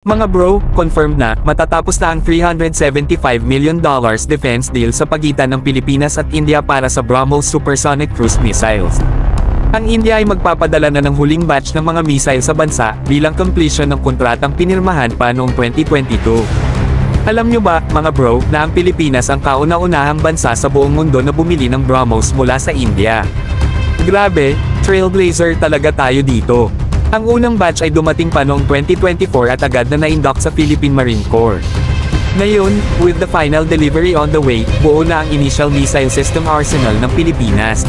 Mga bro, confirmed na, matatapos na ang $375 million defense deal sa pagitan ng Pilipinas at India para sa BrahMos supersonic cruise missiles. Ang India ay magpapadala na ng huling batch ng mga missile sa bansa, bilang completion ng kontratang pinirmahan pa noong 2022. Alam nyo ba, mga bro, na ang Pilipinas ang kauna-unahang bansa sa buong mundo na bumili ng BrahMos mula sa India? Grabe, trailblazer talaga tayo dito. Ang unang batch ay dumating pa noong 2024 at agad na na-induct sa Philippine Marine Corps. Ngayon, with the final delivery on the way, buo na ang initial missile system arsenal ng Pilipinas.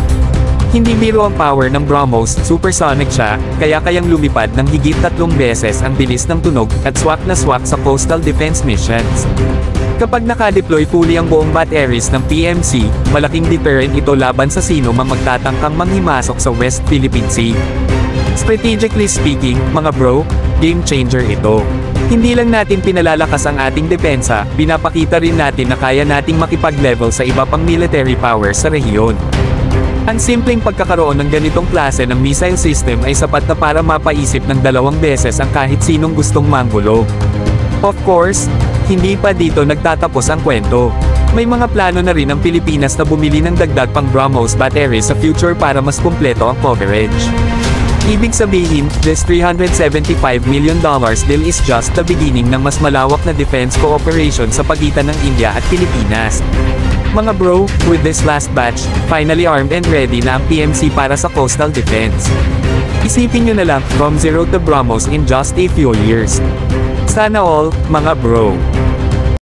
Hindi biro ang power ng BrahMos, supersonic siya, kaya kayang lumipad ng higit 3 beses ang bilis ng tunog, at swak na swak sa coastal defense missions. Kapag naka-deploy fully ang buong batteries ng PMC, malaking deterrent ito laban sa sino mang magtatangkang manghimasok sa West Philippine Sea. Strategically speaking, mga bro, game changer ito. Hindi lang natin pinalalakas ang ating depensa, pinapakita rin natin na kaya nating makipag-level sa iba pang military power sa rehiyon. Ang simpleng pagkakaroon ng ganitong klase ng missile system ay sapat na para mapaisip ng 2 beses ang kahit sinong gustong manggulo. Of course, hindi pa dito nagtatapos ang kwento. May mga plano na rin ang Pilipinas na bumili ng dagdag pang BrahMos batteries sa future para mas kumpleto ang coverage. Ibig sabihin, this $375 million deal is just the beginning ng mas malawak na defense cooperation sa pagitan ng India at Pilipinas. Mga bro, with this last batch, finally armed and ready na ang PMC para sa coastal defense. Isipin nyo na lang, from zero to BrahMos in just a few years. Sana all, mga bro.